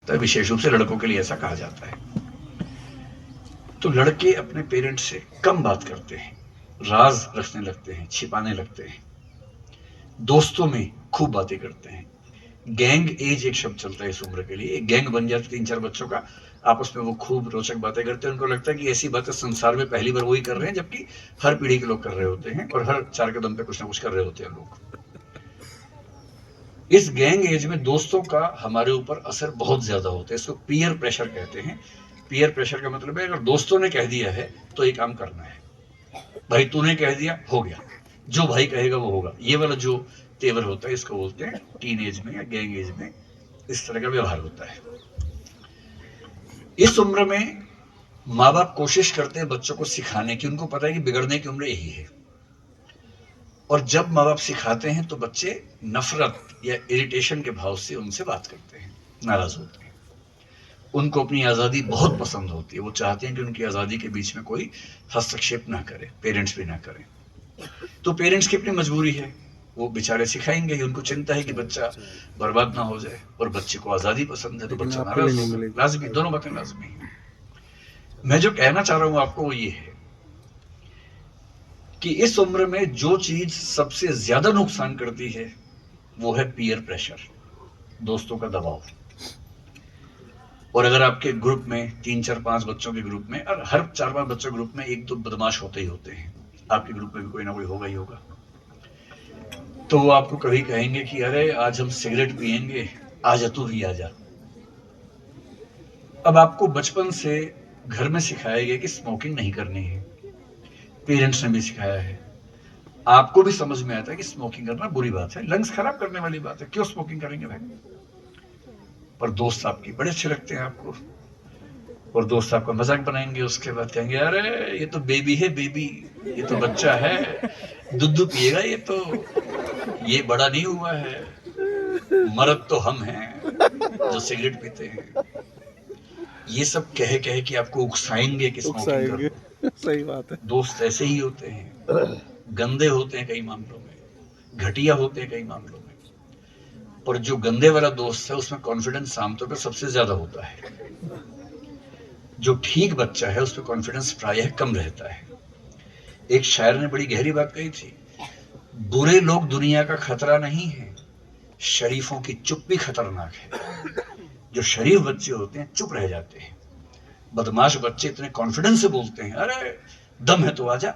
तो विशेष रूप से लड़कों के लिए ऐसा कहा जाता है। तो लड़के अपने पेरेंट्स से कम बात करते हैं, राज रखने लगते हैं, छिपाने लगते हैं, दोस्तों में खूब बातें करते हैं। गैंग एज एक शब्द चलता है इस उम्र के लिए। एक गैंग बन जाती 3-4 बच्चों का, आपस में वो खूब रोचक बातें करते हैं। उनको लगता है कि ऐसी बातें संसार में पहली बार वही कर रहे हैं, जबकि हर पीढ़ी के लोग कर रहे होते हैं और हर चार कदम पे कुछ ना कुछ कर रहे होते हैं लोग। इस गैंग एज में दोस्तों का हमारे ऊपर असर बहुत ज्यादा होता है। इसको पीयर प्रेशर कहते हैं। पीयर प्रेशर का मतलब है अगर दोस्तों ने कह दिया है तो ये काम करना है, भाई तूने कह दिया हो गया, जो भाई कहेगा वो होगा, ये वाला जो तेवर होता है इसको बोलते हैं टीन एज में या गैंग एज में इस तरह का व्यवहार होता है। इस उम्र में माँ बाप कोशिश करते हैं बच्चों को सिखाने की, उनको पता है कि बिगड़ने की उम्र यही है। और जब माँ बाप सिखाते हैं तो बच्चे नफरत या इरिटेशन के भाव से उनसे बात करते हैं, नाराज होते हैं। उनको अपनी आज़ादी बहुत पसंद होती है, वो चाहते हैं कि उनकी आज़ादी के बीच में कोई हस्तक्षेप ना करे, पेरेंट्स भी ना करें। तो पेरेंट्स की अपनी मजबूरी है, वो बेचारे सिखाएंगे ही, उनको चिंता है कि बच्चा बर्बाद ना हो जाए, और बच्चे को आज़ादी पसंद है तो लेकिन बच्चा आपके लिए नाराज नहीं होगा, मिलेगी। लाजमी, दोनों बातें लाजमी है। मैं जो कहना चाह रहा हूं आपको वो ये है कि इस उम्र में जो चीज सबसे ज्यादा नुकसान करती है वो है पीयर प्रेशर, दोस्तों का दबाव। और अगर आपके ग्रुप में 3-4-5 बच्चों के ग्रुप में, और हर 4-5 बच्चों के ग्रुप में एक दो बदमाश होते ही होते हैं, आपके ग्रुप में भी कोई ना कोई होगा ही होगा। तो वो आपको कभी कहेंगे कि अरे आज हम सिगरेट पियेंगे, आजा तू भी आजा। अब आपको बचपन से घर में सिखाया गया कि स्मोकिंग नहीं करनी है, पेरेंट्स ने भी सिखाया है, आपको भी समझ में आता है कि स्मोकिंग करना बुरी बात है, लंग्स खराब करने वाली बात है, क्यों स्मोकिंग करेंगे भाई। पर दोस्त आपके बड़े अच्छे लगते हैं आपको, और दोस्त आपका मजाक बनाएंगे, उसके बाद कहेंगे अरे ये तो बेबी है, बेबी, ये तो बच्चा है, दूध पिएगा ये तो, ये बड़ा नहीं हुआ है, मर्द तो हम हैं जो सिगरेट पीते हैं। ये सब कह कह के आपको उकसाएंगे कि स्मोकिंग उकसाएंगे। करो। सही बात है। दोस्त ऐसे ही होते हैं, गंदे होते हैं कई मामलों में, घटिया होते हैं कई मामलों में। पर जो गंदे वाला दोस्त है उसमें कॉन्फिडेंस आमतौर पर सबसे ज्यादा होता है। जो ठीक बच्चा है उसमें कॉन्फिडेंस प्रायः कम रहता है। एक शायर ने बड़ी गहरी बात कही थी, बुरे लोग दुनिया का खतरा नहीं है, शरीफों की चुप भी खतरनाक है। जो शरीफ बच्चे होते हैं चुप रह जाते हैं, बदमाश बच्चे इतने कॉन्फिडेंस से बोलते हैं, अरे दम है तो आजा,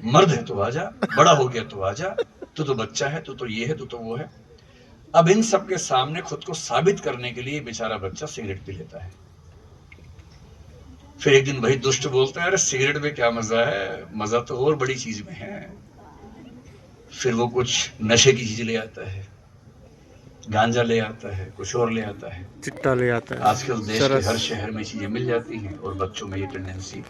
मर्द है तो आजा, बड़ा हो गया तो आजा, तू तो बच्चा है, तू तो ये है, तू तो वो है। अब इन सब के सामने खुद को साबित करने के लिए बेचारा बच्चा सिगरेट पी लेता है। फिर एक दिन वही दुष्ट बोलता है, अरे सिगरेट में क्या मजा है, मजा तो और बड़ी चीज में है। फिर वो कुछ नशे की चीज ले आता है, गांजा ले आता है, कुछ और ले आता है। चिट्टा ले आता है, आजकल देश के चरस। हर शहर में चीजें मिल जाती हैं और बच्चों में ये टेंडेंसी।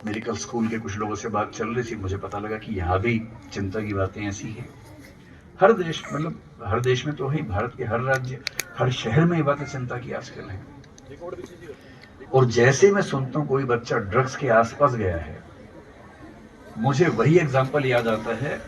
मेरी कल स्कूल के कुछ लोगों से बात चल रही थी, मुझे पता लगा कि यहाँ भी चिंता की बातें ऐसी हैं। हर देश, मतलब हर देश में तो है, भारत के हर राज्य, हर शहर में ये बातें चिंता की आजकल है। और जैसे मैं सुनता हूँ कोई बच्चा ड्रग्स के आसपास गया है, मुझे वही एग्जाम्पल याद आता है।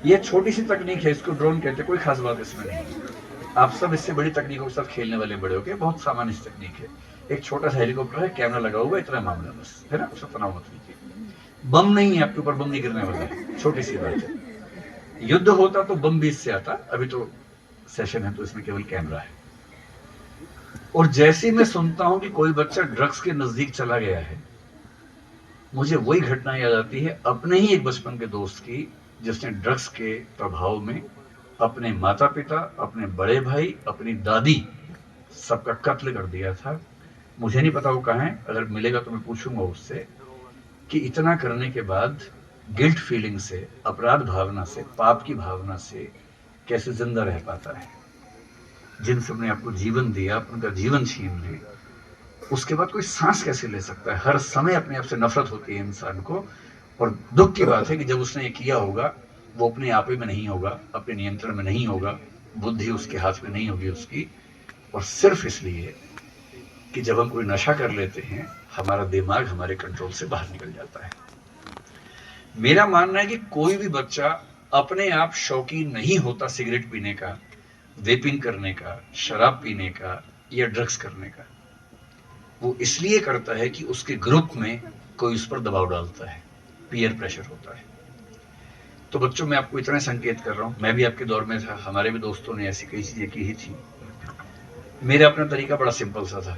ये छोटी सी तकनीक है, इसको ड्रोन कहते हैं, कोई खास बात इसमें नहीं है। आप सब इससे बड़ी तकनीकों के साथ खेलने वाले बड़े हो गए, बहुत सामान्य सी तकनीक है। एक छोटा सा हेलीकॉप्टर है, कैमरा लगा हुआ है, इतना मामला बस है ना, उसका तनाव मत लीजिए। बम नहीं है आपके ऊपर, बम नहीं गिरने वाला है, छोटी सी बात है। युद्ध होता तो बम भी इससे आता, अभी तो सेशन है तो इसमें केवल कैमरा है। और जैसे मैं सुनता हूं कि कोई बच्चा ड्रग्स के नजदीक चला गया है, मुझे वही घटना याद आती है अपने ही एक बचपन के दोस्त की, जिसने ड्रग्स के प्रभाव में अपने माता पिता, अपने बड़े भाई, अपनी दादी, सबका कत्ल कर दिया था। मुझे नहीं पता वो कहाँ है, अगर मिलेगा तो मैं पूछूंगा उससे कि इतना करने के बाद गिल्ट फीलिंग से, अपराध भावना से, पाप की भावना से कैसे जिंदा रह पाता है। जिन सबने आपको जीवन दिया, उनका जीवन छीन ले, उसके बाद कोई सांस कैसे ले सकता है। हर समय अपने आप से नफरत होती है इंसान को। और दुख की बात है कि जब उसने ये किया होगा, वो अपने आप ही में नहीं होगा, अपने नियंत्रण में नहीं होगा, बुद्धि उसके हाथ में नहीं होगी उसकी। और सिर्फ इसलिए कि जब हम कोई नशा कर लेते हैं, हमारा दिमाग हमारे कंट्रोल से बाहर निकल जाता है। मेरा मानना है कि कोई भी बच्चा अपने आप शौकीन नहीं होता सिगरेट पीने का, वेपिंग करने का, शराब पीने का, या ड्रग्स करने का, वो इसलिए करता है कि उसके ग्रुप में कोई उस पर दबाव डालता है, पीयर प्रेशर होता है। तो बच्चों, मैं आपको इतना संकेत कर रहा हूं, मैं भी आपके दौर में था, हमारे भी दोस्तों ने ऐसी कई चीजें की ही थी। मेरा अपना तरीका बड़ा सिंपल सा था।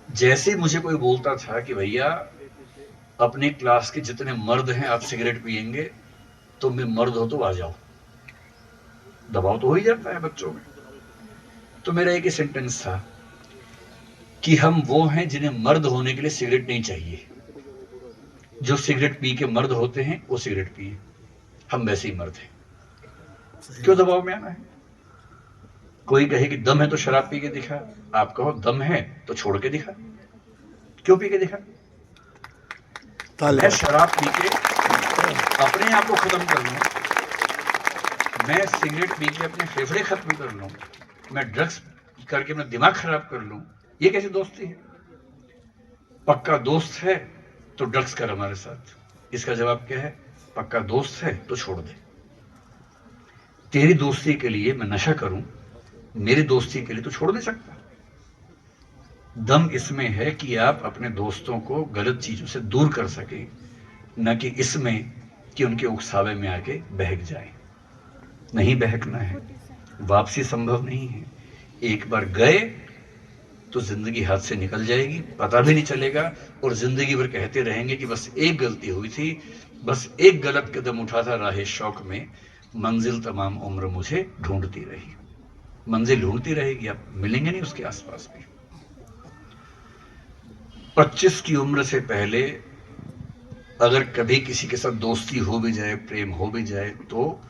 जैसे मुझे कोई बोलता था कि भैया अपने क्लास के जितने मर्द हैं आप सिगरेट पिएंगे, तुम भी मर्द हो तो आ जाओ। दबाव तो हो ही जाता है बच्चों में। तो मेरा एक ही सेंटेंस था कि हम वो हैं जिन्हें मर्द होने के लिए सिगरेट नहीं चाहिए। जो सिगरेट पी के मर्द होते हैं वो सिगरेट पिए, हम वैसे ही मर्द हैं। क्यों दबाव में आना है? कोई कहे कि दम है तो शराब पी के दिखा, आप कहो दम है तो छोड़ के दिखा। क्यों पी के दिखा? मैं शराब पी के अपने आप को खत्म कर लूं, मैं सिगरेट पी के अपने फेफड़े खत्म कर लूं, मैं ड्रग्स करके अपना दिमाग खराब कर लूं, ये कैसी दोस्ती है? पक्का दोस्त है तो ड्रग्स कर हमारे साथ। इसका जवाब क्या है? पक्का दोस्त है तो छोड़ दे। तेरी दोस्ती के लिए मैं नशा करूं, मेरी दोस्ती के लिए तो छोड़ नहीं सकता। दम इसमें है कि आप अपने दोस्तों को गलत चीजों से दूर कर सके, न कि इसमें कि उनके उकसावे में आके बहक जाए। नहीं बहकना है, वापसी संभव नहीं है। एक बार गए तो जिंदगी हाथ से निकल जाएगी, पता भी नहीं चलेगा, और जिंदगी भर कहते रहेंगे कि बस एक गलती हुई थी, बस एक गलत कदम उठा था राहे शौक में, मंजिल तमाम उम्र मुझे ढूंढती रही। मंजिल ढूंढती रहेगी, आप मिलेंगे नहीं उसके आसपास भी। 25 की उम्र से पहले अगर कभी किसी के साथ दोस्ती हो भी जाए, प्रेम हो भी जाए, तो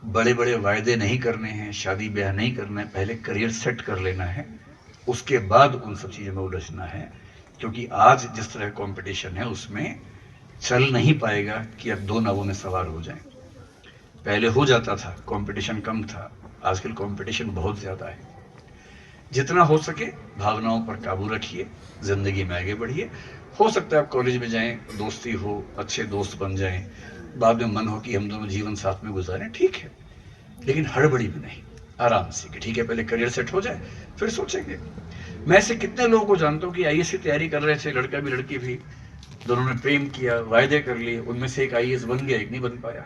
बड़े बड़े वायदे नहीं करने हैं, शादी ब्याह नहीं करना है, पहले करियर सेट कर लेना है, उसके बाद उन सब चीज़ों में उलझना है। क्योंकि आज जिस तरह कंपटीशन है उसमें चल नहीं पाएगा कि अब दो नावों में सवार हो जाएं। पहले हो जाता था, कंपटीशन कम था, आजकल कंपटीशन बहुत ज़्यादा है। जितना हो सके भावनाओं पर काबू रखिए, जिंदगी में आगे बढ़िए। हो सकता है आप कॉलेज में जाएं, दोस्ती हो, अच्छे दोस्त बन जाएं, बाद में मन हो कि हम दोनों जीवन साथ में गुजारें, ठीक है, लेकिन हड़बड़ी में नहीं, आराम से कि ठीक है पहले करियर सेट हो जाए फिर सोचेंगे। मैं ऐसे कितने लोगों को जानता हूँ कि आईएएस की तैयारी कर रहे थे, लड़का भी लड़की भी, दोनों ने प्रेम किया, वायदे कर लिए, उनमें से एक आईएएस बन गया, एक नहीं बन पाया।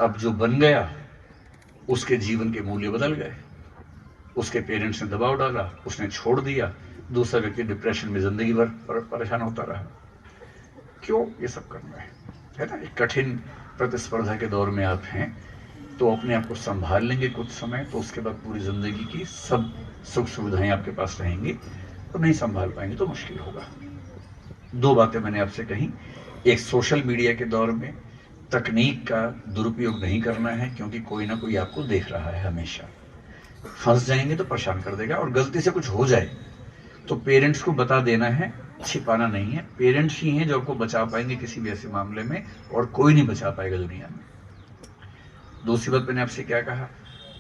अब जो बन गया उसके जीवन के मूल्य बदल गए, उसके पेरेंट्स ने दबाव डाला, उसने छोड़ दिया, दूसरा व्यक्ति डिप्रेशन में जिंदगी भर परेशान होता रहा। क्यों ये सब करना है ना? एक कठिन प्रतिस्पर्धा के दौर में आप हैं, तो अपने आप को संभाल लेंगे कुछ समय, तो उसके बाद पूरी जिंदगी की सब सुख सुविधाएं आपके पास रहेंगी, और नहीं संभाल पाएंगे तो मुश्किल होगा। दो बातें मैंने आपसे कही। एक, सोशल मीडिया के दौर में तकनीक का दुरुपयोग नहीं करना है, क्योंकि कोई ना कोई आपको देख रहा है हमेशा। फंस जाएंगे तो परेशान कर देगा, और गलती से कुछ हो जाए तो पेरेंट्स को बता देना है, छिपाना नहीं है। पेरेंट्स ही हैं जो आपको बचा पाएंगे किसी भी ऐसे मामले में, और कोई नहीं बचा पाएगा दुनिया में। दूसरी बात मैंने आपसे क्या कहा,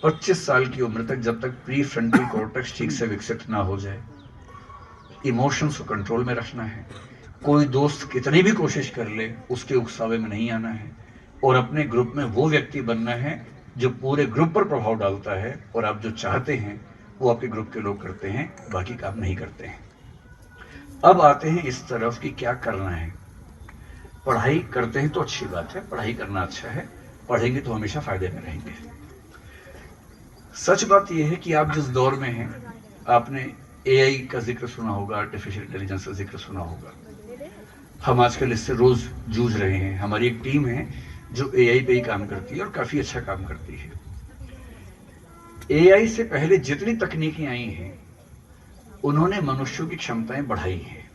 25 साल की उम्र तक जब तक प्री फ्रंटल कॉर्टेक्स ठीक से विकसित ना हो जाए, इमोशंस को कंट्रोल में रखना है। कोई दोस्त कितनी भी कोशिश कर ले, उसके उकसावे में नहीं आना है, और अपने ग्रुप में वो व्यक्ति बनना है जो पूरे ग्रुप पर प्रभाव डालता है, और आप जो चाहते हैं वो आपके ग्रुप के लोग करते हैं, बाकी काम नहीं करते हैं। अब आते हैं इस तरफ कि क्या करना है। पढ़ाई करते हैं तो अच्छी बात है, पढ़ाई करना अच्छा है, पढ़ेंगे तो हमेशा फायदे में रहेंगे। सच बात यह है कि आप जिस दौर में हैं, आपने एआई का जिक्र सुना होगा, आर्टिफिशियल इंटेलिजेंस का जिक्र सुना होगा। हम आजकल इससे रोज जूझ रहे हैं। हमारी एक टीम है जो एआई पे ही काम करती है, और काफी अच्छा काम करती है। एआई से पहले जितनी तकनीकें आई हैं, उन्होंने मनुष्यों की क्षमताएं बढ़ाई हैं,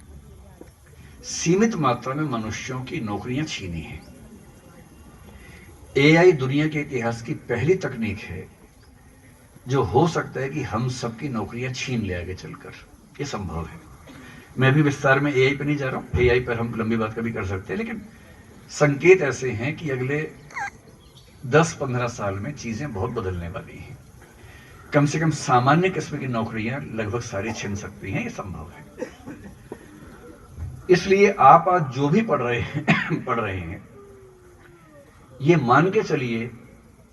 सीमित मात्रा में मनुष्यों की नौकरियां छीनी हैं। एआई दुनिया के इतिहास की पहली तकनीक है जो हो सकता है कि हम सबकी नौकरियां छीन ले आगे चलकर। ये संभव है। मैं भी विस्तार में एआई पे नहीं जा रहा हूं, एआई पर हम लंबी बात कभी कर सकते हैं, लेकिन संकेत ऐसे हैं कि अगले 10-15 साल में चीजें बहुत बदलने वाली हैं। कम से कम सामान्य किस्म की नौकरियां लगभग सारी छिन सकती हैं, ये संभव है। इसलिए आप आज जो भी पढ़ रहे हैं, ये मान के चलिए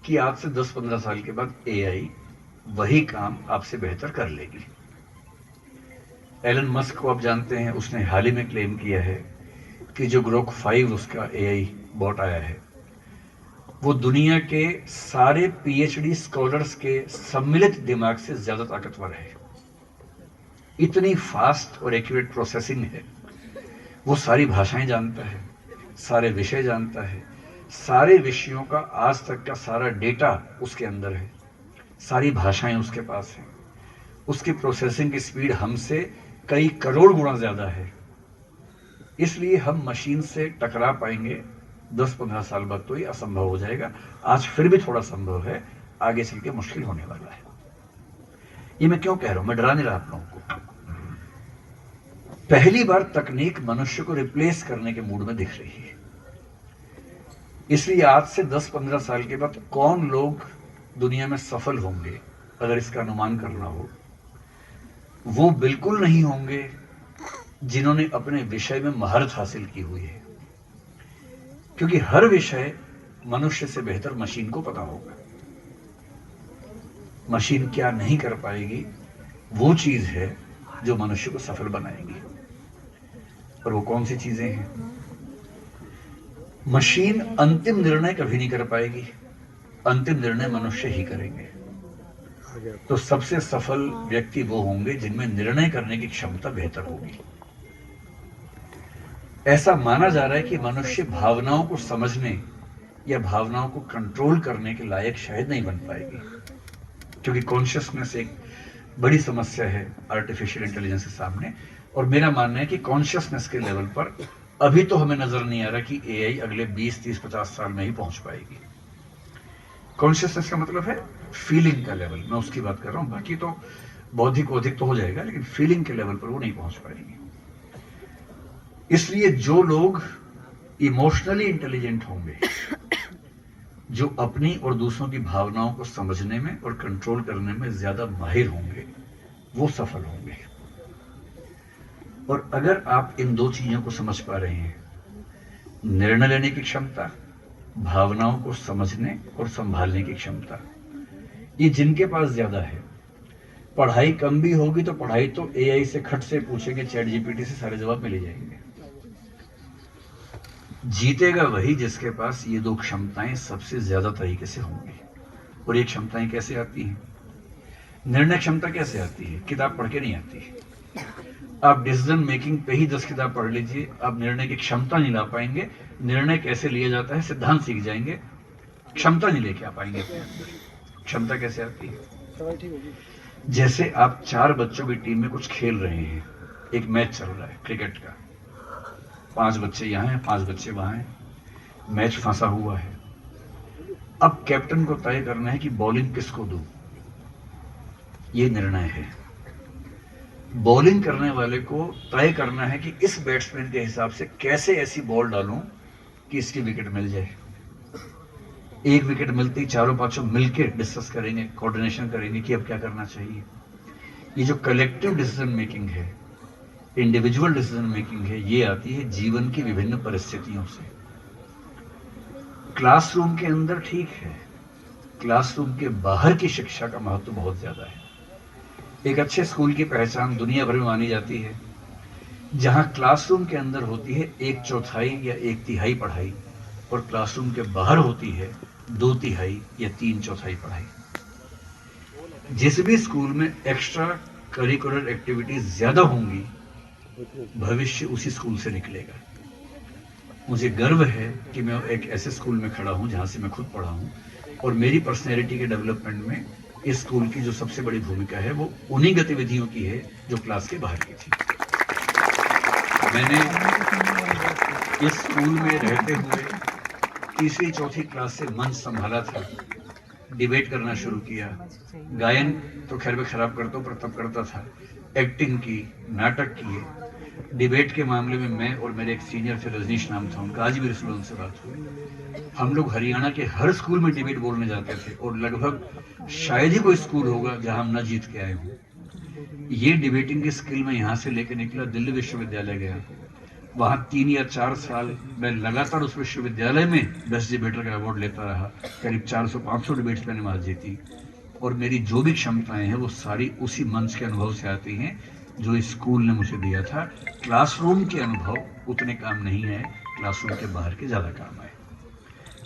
कि आज से 10-15 साल के बाद एआई वही काम आपसे बेहतर कर लेगी। एलन मस्क को आप जानते हैं, उसने हाल ही में क्लेम किया है कि जो ग्रोक 5 उसका एआई बॉट आया है, वो दुनिया के सारे पीएचडी स्कॉलर्स के सम्मिलित दिमाग से ज्यादा ताकतवर है। इतनी फास्ट और एक्यूरेट प्रोसेसिंग है। वो सारी भाषाएं जानता है, सारे विषय जानता है, सारे विषयों का आज तक का सारा डेटा उसके अंदर है, सारी भाषाएं उसके पास हैं। उसकी प्रोसेसिंग की स्पीड हमसे कई करोड़ गुना ज्यादा है। इसलिए हम मशीन से टकरा पाएंगे 10-15 साल बाद तो ये असंभव हो जाएगा। आज फिर भी थोड़ा संभव है, आगे चल के मुश्किल होने वाला है। ये मैं क्यों कह रहा हूं, मैं डरा नहीं रहा आप लोगों को। पहली बार तकनीक मनुष्य को रिप्लेस करने के मूड में दिख रही है। इसलिए आज से 10-15 साल के बाद कौन लोग दुनिया में सफल होंगे, अगर इसका अनुमान करना हो, वो बिल्कुल नहीं होंगे जिन्होंने अपने विषय में महारत हासिल की हुई है। क्योंकि हर विषय मनुष्य से बेहतर मशीन को पता होगा। मशीन क्या नहीं कर पाएगी, वो चीज है जो मनुष्य को सफल बनाएगी। और वो कौन सी चीजें हैं? मशीन अंतिम निर्णय कभी नहीं कर पाएगी, अंतिम निर्णय मनुष्य ही करेंगे। तो सबसे सफल व्यक्ति वो होंगे जिनमें निर्णय करने की क्षमता बेहतर होगी। ऐसा माना जा रहा है कि मनुष्य भावनाओं को समझने या भावनाओं को कंट्रोल करने के लायक शायद नहीं बन पाएगी, क्योंकि कॉन्शियसनेस एक बड़ी समस्या है आर्टिफिशियल इंटेलिजेंस के सामने। और मेरा मानना है कि कॉन्शियसनेस के लेवल पर अभी तो हमें नजर नहीं आ रहा कि एआई अगले 20, 30, 50 साल में ही पहुंच पाएगी। कॉन्शियसनेस का मतलब है फीलिंग का लेवल, मैं उसकी बात कर रहा हूं। बाकी तो बौद्धिक तो हो जाएगा, लेकिन फीलिंग के लेवल पर वो नहीं पहुंच पाएगी। इसलिए जो लोग इमोशनली इंटेलिजेंट होंगे, जो अपनी और दूसरों की भावनाओं को समझने में और कंट्रोल करने में ज्यादा माहिर होंगे, वो सफल होंगे। और अगर आप इन दो चीजों को समझ पा रहे हैं, निर्णय लेने की क्षमता, भावनाओं को समझने और संभालने की क्षमता, ये जिनके पास ज्यादा है, पढ़ाई कम भी होगी तो पढ़ाई तो एआई से खट से पूछेंगे, चैट जीपीटी से सारे जवाब मिल जाएंगे। जीतेगा वही जिसके पास ये दो क्षमताएं सबसे ज्यादा तरीके से होंगी। और ये क्षमताएं कैसे आती हैं? निर्णय क्षमता कैसे आती है? किताब पढ़ के नहीं आती है। आप डिसीजन मेकिंग पे ही 10 किताब पढ़ लीजिए, आप निर्णय की क्षमता नहीं ला पाएंगे। निर्णय कैसे लिया जाता है सिद्धांत सीख जाएंगे, क्षमता नहीं लेके आ पाएंगे अपने अंदर। क्षमता कैसे आती है? जैसे आप 4 बच्चों की टीम में कुछ खेल रहे हैं, एक मैच चल रहा है क्रिकेट का, 5 बच्चे यहां हैं, 5 बच्चे वहां हैं, मैच फंसा हुआ है। अब कैप्टन को तय करना है कि बॉलिंग किसको दूं, ये निर्णय है। बॉलिंग करने वाले को तय करना है कि इस बैट्समैन के हिसाब से कैसे ऐसी बॉल डालूं कि इसकी विकेट मिल जाए। एक विकेट मिलती, चारों पांचों मिलकर डिस्कस करेंगे, कोऑर्डिनेशन करेंगे कि अब क्या करना चाहिए। ये जो कलेक्टिव डिसीजन मेकिंग है, इंडिविजुअल डिसीजन मेकिंग है, ये आती है जीवन की विभिन्न परिस्थितियों से। क्लासरूम के अंदर ठीक है, क्लासरूम के बाहर की शिक्षा का महत्व बहुत ज्यादा है। एक अच्छे स्कूल की पहचान दुनिया भर में मानी जाती है जहां क्लासरूम के अंदर होती है 1/4 या 1/3 पढ़ाई, और क्लासरूम के बाहर होती है 2/3 या 3/4 पढ़ाई। जिस भी स्कूल में एक्स्ट्रा करिकुलर एक्टिविटीज ज्यादा होंगी, भविष्य उसी स्कूल से निकलेगा। मुझे गर्व है कि मैं एक ऐसे स्कूल में खड़ा हूं जहां से मैं खुद पढ़ा हूं, और मेरी पर्सनैलिटी के डेवलपमेंट में इस स्कूल की जो सबसे बड़ी भूमिका है वो उन्हीं गतिविधियों की है जो क्लास के बाहर की थी। मैंने इस स्कूल में रहते हुए 3री-4थी क्लास से मंच संभाला था, डिबेट करना शुरू किया। गायन तो खैर मैं खराब करता हूं, पर तब करता था। एक्टिंग की, नाटक किए। डिबेट के मामले में मैं और मेरे एक सीनियर थे, रजनीश नाम था उनका, आज भी रिश्वत उनसे बात हुई। हम लोग हरियाणा के हर स्कूल में डिबेट बोलने जाते थे, और लगभग शायद ही कोई स्कूल होगा जहां हम न जीत के आए हों। ये डिबेटिंग की स्किल मैं यहां से लेकर निकला, दिल्ली विश्वविद्यालय गया। वहां 3 या 4 साल मैं लगातार उस विश्वविद्यालय में बेस्ट डिबेटर का अवार्ड लेता रहा। करीब 400-500 डिबेट्स मैंने वहां जीती। और मेरी जो भी क्षमताएं हैं वो सारी उसी मंच के अनुभव से आती हैं जो इस स्कूल ने मुझे दिया था। क्लासरूम के अनुभव उतने काम नहीं आए, क्लासरूम के बाहर के ज़्यादा काम आए।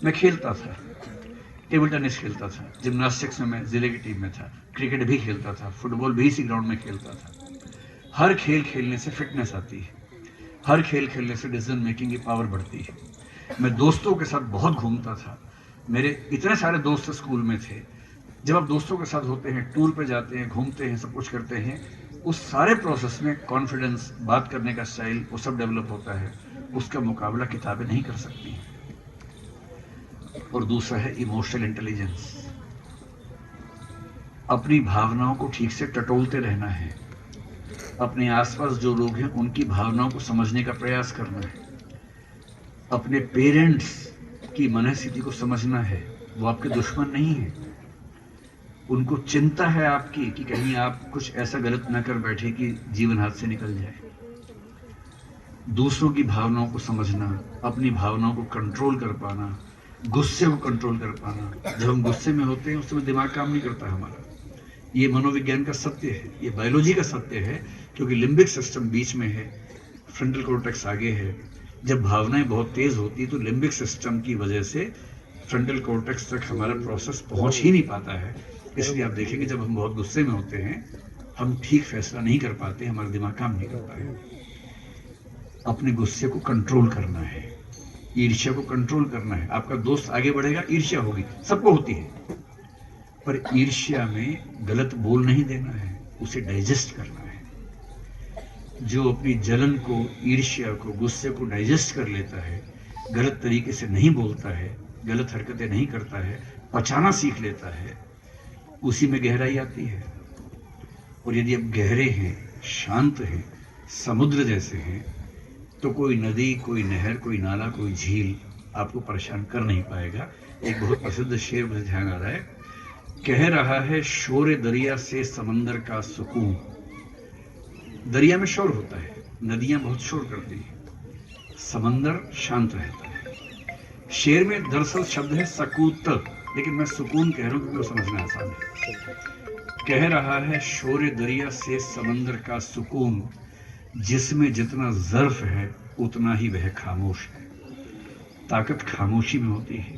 मैं खेलता था, टेबल टेनिस खेलता था, जिम्नास्टिक्स में मैं जिले की टीम में था, क्रिकेट भी खेलता था, फुटबॉल भी इसी ग्राउंड में खेलता था। हर खेल खेलने से फिटनेस आती है, हर खेल खेलने से डिसीजन मेकिंग की पावर बढ़ती है। मैं दोस्तों के साथ बहुत घूमता था, मेरे इतने सारे दोस्त स्कूल में थे। जब आप दोस्तों के साथ होते हैं, टूर पे जाते हैं, घूमते हैं, सब कुछ करते हैं, उस सारे प्रोसेस में कॉन्फिडेंस, बात करने का स्टाइल, वो सब डेवलप होता है। उसका मुकाबला किताबें नहीं कर सकती। और दूसरा है इमोशनल इंटेलिजेंस। अपनी भावनाओं को ठीक से टटोलते रहना है, अपने आसपास जो लोग हैं उनकी भावनाओं को समझने का प्रयास करना है, अपने पेरेंट्स की मनस्थिति को समझना है। वो आपके दुश्मन नहीं है, उनको चिंता है आपकी कि कहीं आप कुछ ऐसा गलत ना कर बैठे कि जीवन हाथ से निकल जाए। दूसरों की भावनाओं को समझना, अपनी भावनाओं को कंट्रोल कर पाना, गुस्से को कंट्रोल कर पाना। जब हम गुस्से में होते हैं उस समय दिमाग काम नहीं करता हमारा। ये मनोविज्ञान का सत्य है, ये बायोलॉजी का सत्य है, क्योंकि लिम्बिक सिस्टम बीच में है, फ्रंटल कॉर्टेक्स आगे है। जब भावनाएं बहुत तेज होती है तो लिम्बिक सिस्टम की वजह से फ्रंटल कॉर्टेक्स तक हमारा प्रोसेस पहुंच ही नहीं पाता है। इसलिए आप देखेंगे जब हम बहुत गुस्से में होते हैं हम ठीक फैसला नहीं कर पाते, हमारा दिमाग काम नहीं करता है। अपने गुस्से को कंट्रोल करना है, ईर्ष्या को कंट्रोल करना है। आपका दोस्त आगे बढ़ेगा, ईर्ष्या होगी, सबको होती है, पर ईर्ष्या में गलत बोल नहीं देना है, उसे डाइजेस्ट करना है। जो अपनी जलन को, ईर्ष्या को, गुस्से को डाइजेस्ट कर लेता है, गलत तरीके से नहीं बोलता है, गलत हरकतें नहीं करता है, पचाना सीख लेता है, उसी में गहराई आती है। और यदि आप गहरे हैं, शांत हैं, समुद्र जैसे हैं, तो कोई नदी, कोई नहर, कोई नाला, कोई झील आपको परेशान कर नहीं पाएगा। एक बहुत प्रसिद्ध शेर मुझे ध्यान आ रहा है, कह रहा है शोर दरिया से समंदर का सुकून। दरिया में शोर होता है, नदियां बहुत शोर करती हैं, समंदर शांत रहता है। शेर में दरअसल शब्द है सकूत, लेकिन मैं सुकून कह रहा हूं क्योंकि समझना आसान है। कह रहा है शोर दरिया से समंदर का सुकून, जिसमें जितना ज़र्फ है उतना ही वह खामोश है। ताकत खामोशी में होती है,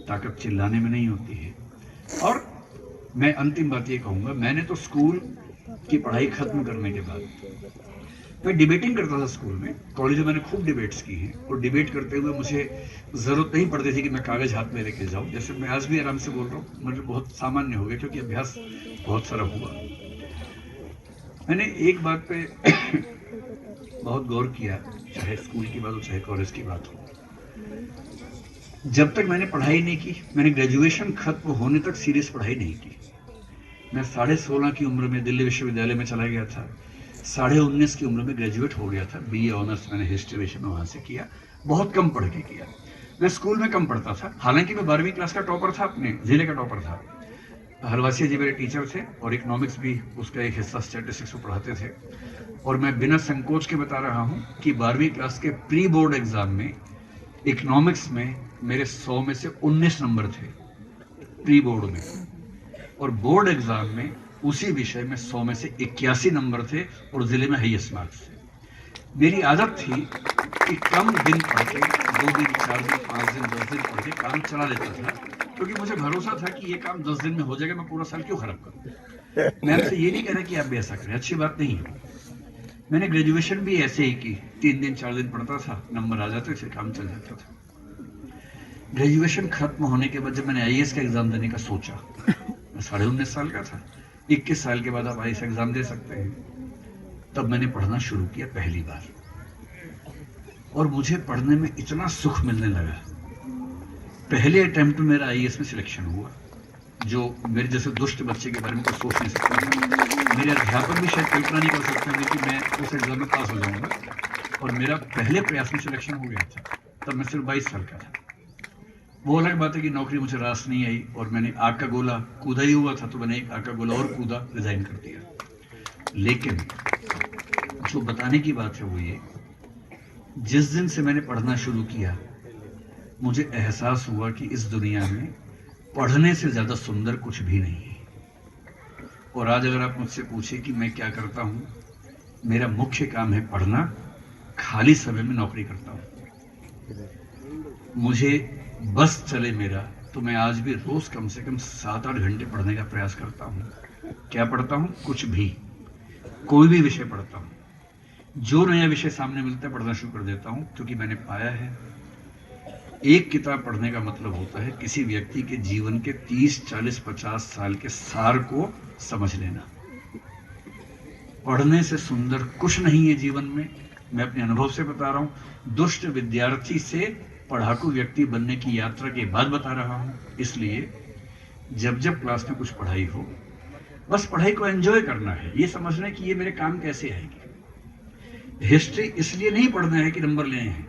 ताकत चिल्लाने में नहीं होती है। और मैं अंतिम बात ये कहूँगा, मैंने तो स्कूल की पढ़ाई खत्म करने के बाद मैं डिबेटिंग करता था स्कूल में। कॉलेज में मैंने खूब डिबेट्स की हैं, और डिबेट करते हुए मुझे ज़रूरत नहीं पड़ती थी कि मैं कागज़ हाथ में लेके जाऊँ। जैसे मैं आज भी आराम से बोल रहा हूँ, मतलब बहुत सामान्य हो गया क्योंकि अभ्यास बहुत सारा हुआ। मैंने एक बात पे बहुत गौर किया, चाहे स्कूल की बात हो चाहे कॉलेज की बात हो। जब तक मैंने पढ़ाई नहीं की, मैंने ग्रेजुएशन खत्म होने तक सीरियस पढ़ाई नहीं की। मैं 16.5 की उम्र में दिल्ली विश्वविद्यालय में चला गया था, 19.5 की उम्र में ग्रेजुएट हो गया था। बीए ऑनर्स मैंने हिस्ट्री विषय में वहाँ से किया, बहुत कम पढ़ के किया। मैं स्कूल में कम पढ़ता था, हालांकि मैं 12वीं क्लास का टॉपर था, अपने जिले का टॉपर था। हरवासिया जी मेरे टीचर थे, और इकोनॉमिक्स भी उसका एक हिस्सा, स्टैटिस्टिक्स को पढ़ाते थे। और मैं बिना संकोच के बता रहा हूँ कि 12वीं क्लास के प्री बोर्ड एग्जाम में इकोनॉमिक्स में मेरे 100 में से 19 नंबर थे प्री बोर्ड में, और बोर्ड एग्जाम में उसी विषय में 100 में से 81 नंबर थे, और जिले में हाईएस्ट मार्क्स थे। मेरी आदत थी कि कम दिन पढ़ के 2 दिन, 4 दिन, 5 दिन, 10 दिन पढ़ के काम चला लेता था, क्योंकि मुझे भरोसा था कि ये काम 10 दिन में हो जाएगा, मैं पूरा साल क्यों खराब करूं। मैं आपसे ये नहीं कह रहा कि आप भी ऐसा करें, अच्छी बात नहीं है। मैंने ग्रेजुएशन भी ऐसे ही की, 3 दिन 4 दिन पढ़ता था, नंबर आ जाते थे, काम चल जाता था। ग्रेजुएशन खत्म होने के बाद जब मैंने आईएएस का एग्जाम देने का सोचा, मैं 19.5 साल का था। 21 साल के बाद आप आईएएस एग्जाम दे सकते हैं। तब मैंने पढ़ना शुरू किया पहली बार, और मुझे पढ़ने में इतना सुख मिलने लगा। पहले अटेम्प्ट में मेरा आईएएस में सिलेक्शन हुआ, जो मेरे जैसे दुष्ट बच्चे के बारे में कुछ सोच नहीं सकता था। मेरे अध्यापक भी शायद कल्पना नहीं कर सकते थे कि मैं उस एग्जाम में पास हो जाऊंगा, और मेरा पहले प्रयास में सिलेक्शन हो गया था। तब मैं सिर्फ 22 साल का था। वो अलग बात है कि नौकरी मुझे रास नहीं आई, और मैंने आग का गोला कूदा ही हुआ था, तो मैंने एक आग का गोला और कूदा, रिजाइन कर दिया। लेकिन जो बताने की बात है वो ये, जिस दिन से मैंने पढ़ना शुरू किया, मुझे एहसास हुआ कि इस दुनिया में पढ़ने से ज्यादा सुंदर कुछ भी नहीं है। और आज अगर आप मुझसे पूछे कि मैं क्या करता हूँ, मेरा मुख्य काम है पढ़ना, खाली समय में नौकरी करता हूँ। मुझे बस चले मेरा तो मैं आज भी रोज कम से कम 7-8 घंटे पढ़ने का प्रयास करता हूँ। क्या पढ़ता हूँ? कुछ भी, कोई भी विषय पढ़ता हूँ। जो नया विषय सामने मिलता है पढ़ना शुरू कर देता हूँ, क्योंकि मैंने पाया है एक किताब पढ़ने का मतलब होता है किसी व्यक्ति के जीवन के 30, 40, 50 साल के सार को समझ लेना। पढ़ने से सुंदर कुछ नहीं है जीवन में। मैं अपने अनुभव से बता रहा हूं, दुष्ट विद्यार्थी से पढ़ाकू व्यक्ति बनने की यात्रा के बाद बता रहा हूं। इसलिए जब जब क्लास में कुछ पढ़ाई हो, बस पढ़ाई को एंजॉय करना है, ये समझना है कि ये मेरे काम कैसे आएगी। हिस्ट्री इसलिए नहीं पढ़ना है कि नंबर लेने हैं,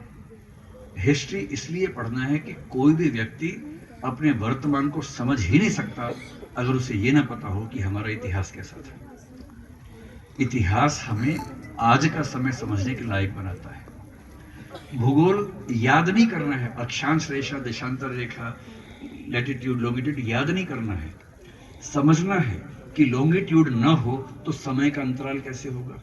हिस्ट्री इसलिए पढ़ना है कि कोई भी व्यक्ति अपने वर्तमान को समझ ही नहीं सकता अगर उसे ये ना पता हो कि हमारा इतिहास कैसा था। इतिहास हमें आज का समय समझने के लायक बनाता है। भूगोल याद नहीं करना है, अक्षांश रेखा, देशांतर रेखा, लैटिट्यूड, लॉन्गिट्यूड याद नहीं करना है, समझना है कि लॉन्गिट्यूड ना हो तो समय का अंतराल कैसे होगा,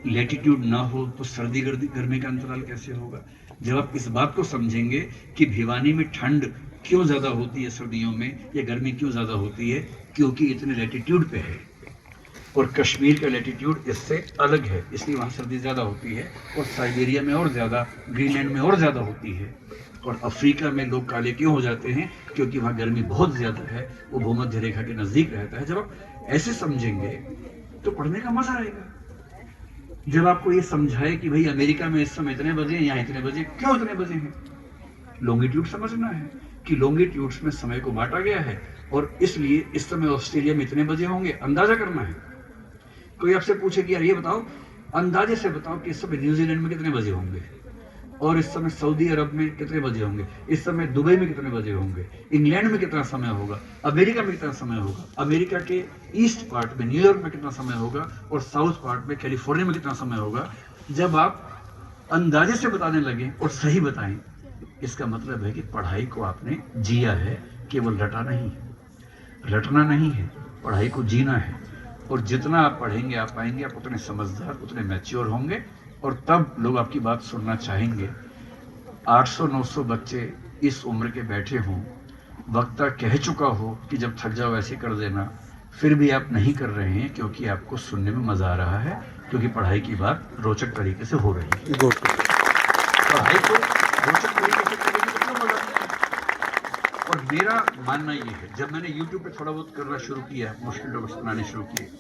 लैटिट्यूड ना हो तो सर्दी गर्मी का अंतराल कैसे होगा। जब आप इस बात को समझेंगे कि भिवानी में ठंड क्यों ज्यादा होती है सर्दियों में, या गर्मी क्यों ज्यादा होती है, क्योंकि इतने लैटिट्यूड पे है, और कश्मीर का लैटिट्यूड इससे अलग है, इसलिए वहाँ सर्दी ज़्यादा होती है, और साइबेरिया में और ज़्यादा, ग्रीनलैंड में और ज़्यादा होती है। और अफ्रीका में लोग काले क्यों हो जाते हैं, क्योंकि वहाँ गर्मी बहुत ज़्यादा है, वो भूमध्य रेखा के नज़दीक रहता है। जब आप ऐसे समझेंगे तो पढ़ने का मजा आएगा। जब आपको ये समझाए कि भाई अमेरिका में इस समय इतने बजे, यहाँ इतने बजे, क्यों इतने बजे हैं, लॉन्गिट्यूड समझना है कि लॉन्गिट्यूड्स में समय को बांटा गया है, और इसलिए इस समय ऑस्ट्रेलिया में इतने बजे होंगे, अंदाजा करना है। कोई आपसे पूछे कि यार ये बताओ, अंदाजे से बताओ कि इस समय न्यूजीलैंड में कितने बजे होंगे, और इस समय सऊदी अरब में कितने बजे होंगे, इस समय दुबई में कितने बजे होंगे, इंग्लैंड में कितना समय होगा, अमेरिका में कितना समय होगा, अमेरिका के ईस्ट पार्ट में न्यूयॉर्क में कितना समय होगा, और साउथ पार्ट में कैलिफोर्निया में कितना समय होगा। जब आप अंदाजे से बताने लगे और सही बताएं, इसका मतलब है कि पढ़ाई को आपने जिया है, केवल रटा नहीं, रटना नहीं है, पढ़ाई को जीना है। और जितना आप पढ़ेंगे आप पाएंगे, आप उतने समझदार, उतने मैच्योर होंगे, और तब लोग आपकी बात सुनना चाहेंगे। 800-900 बच्चे इस उम्र के बैठे हों, वक्ता कह चुका हो कि जब थक जाओ ऐसे कर देना, फिर भी आप नहीं कर रहे हैं क्योंकि आपको सुनने में मजा आ रहा है, क्योंकि पढ़ाई की बात रोचक तरीके से हो रही है। पढ़ाई को रोचक तरीके से करेंगे तो क्यों मजा आएगा। और मेरा मानना ये है, जब मैंने YouTube पे थोड़ा बहुत करना शुरू किया, मुश्किल टॉपिक्स बनाने शुरू किए,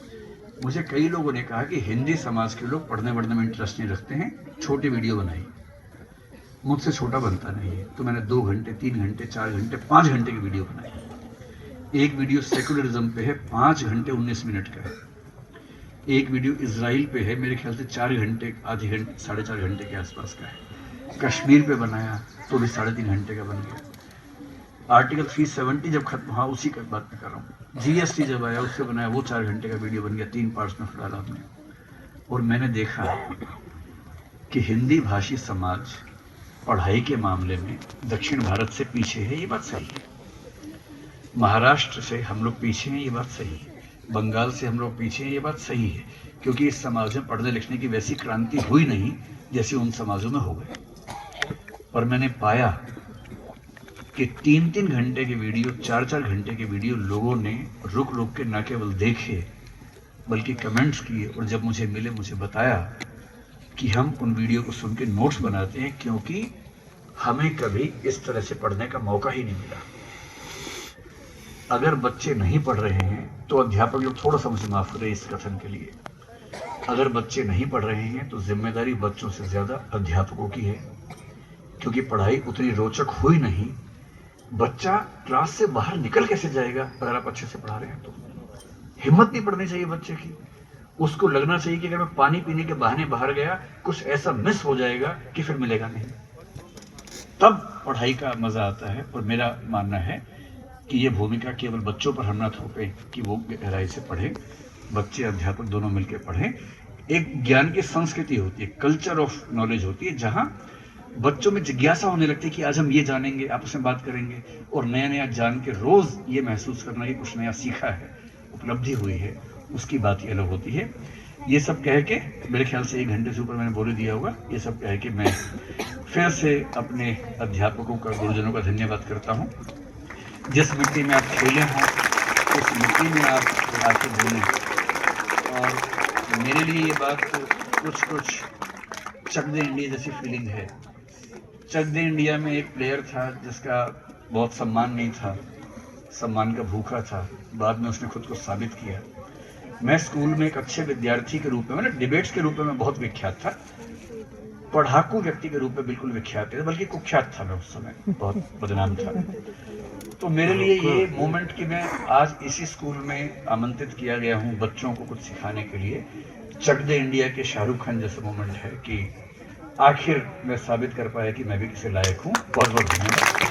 मुझे कई लोगों ने कहा कि हिंदी समाज के लोग पढ़ने वढ़ने में इंटरेस्ट नहीं रखते हैं, छोटी वीडियो बनाई। मुझसे छोटा बनता नहीं है, तो मैंने 2 घंटे, 3 घंटे, 4 घंटे, 5 घंटे की वीडियो बनाई। एक वीडियो सेकुलरिज्म पे है, 5 घंटे 19 मिनट का है। एक वीडियो इजराइल पे है, मेरे ख्याल से 4 घंटे, आधे घंटे, 4.5 घंटे के आसपास का है। कश्मीर पे बनाया तो भी 3.5 घंटे का बन गया। आर्टिकल 370 जब खत्म हुआ, उसी का बात मैं कर रहा हूँ। जीएसटी जब आया उससे बनाया, वो 4 घंटे का वीडियो बन गया, 3 पार्ट्स में डाला हमने। और मैंने देखा कि हिंदी भाषी समाज पढ़ाई के मामले में दक्षिण भारत से पीछे है, ये बात सही है। महाराष्ट्र से हम लोग पीछे हैं, ये बात सही है। बंगाल से हम लोग पीछे हैं, ये बात सही है, क्योंकि इस समाज में पढ़ने लिखने की वैसी क्रांति हुई नहीं जैसे उन समाजों में हो गई। और मैंने पाया कि 3-3 घंटे के वीडियो, 4-4 घंटे के वीडियो लोगों ने रुक रुक के न केवल देखे बल्कि कमेंट्स किए, और जब मुझे मिले मुझे बताया कि हम उन वीडियो को सुन के नोट्स बनाते हैं, क्योंकि हमें कभी इस तरह से पढ़ने का मौका ही नहीं मिला। अगर बच्चे नहीं पढ़ रहे हैं तो अध्यापक लोग थोड़ा सा मुझे माफ करें इस कथन के लिए, अगर बच्चे नहीं पढ़ रहे हैं तो जिम्मेदारी बच्चों से ज्यादा अध्यापकों की है, क्योंकि पढ़ाई उतनी रोचक हुई नहीं। बच्चा क्लास से बाहर निकल कैसे जाएगा अगर आप अच्छे से पढ़ा रहे हैं तो? हिम्मत नहीं पड़नी चाहिए बच्चे की, उसको लगना चाहिए कि अगर मैं पानी पीने के बहाने बाहर गया, कुछ ऐसा मिस हो जाएगा कि फिर मिलेगा नहीं, तब पढ़ाई का मजा आता है। और मेरा मानना है कि ये भूमिका केवल बच्चों पर हम ना थोपें कि वो गहराई से पढ़ें, बच्चे अध्यापक दोनों मिलकर पढ़ें। एक ज्ञान की संस्कृति होती है, कल्चर ऑफ नॉलेज होती है, जहां बच्चों में जिज्ञासा होने लगती है कि आज हम ये जानेंगे, आपस में बात करेंगे, और नया नया जान के रोज ये महसूस करना कि कुछ नया सीखा है, उपलब्धि हुई है, उसकी बात ही अलग होती है। ये सब कह के, मेरे ख्याल से 1 घंटे से ऊपर मैंने बोल ही दिया होगा, ये सब कह के मैं फिर से अपने अध्यापकों का, गुरुजनों का धन्यवाद करता हूँ। जिस मिट्टी में आप खेले हों उस मिट्टी में आप आके बोलें। और मेरे लिए ये बात कुछ चक दे इंडिया जैसी फीलिंग है। चक दे इंडिया में एक प्लेयर था जिसका बहुत सम्मान नहीं था, सम्मान का भूखा था। बाद में उसने खुद को साबित किया। मैं स्कूल में एक अच्छे विद्यार्थी के रूप में, मतलब डिबेट्स के रूप में मैं बहुत विख्यात था, पढ़ाकू व्यक्ति के रूप में बिल्कुल विख्यात था, बल्कि कुख्यात था। मैं उस समय बहुत बदनाम था। तो मेरे लिए ये मोमेंट कि मैं आज इसी स्कूल में आमंत्रित किया गया हूँ बच्चों को कुछ सिखाने के लिए, चक दे इंडिया के शाहरुख खान जैसा मोमेंट है कि आखिर मैं साबित कर पाया कि मैं भी किसी लायक हूँ। बहुत बहुत धन्यवाद।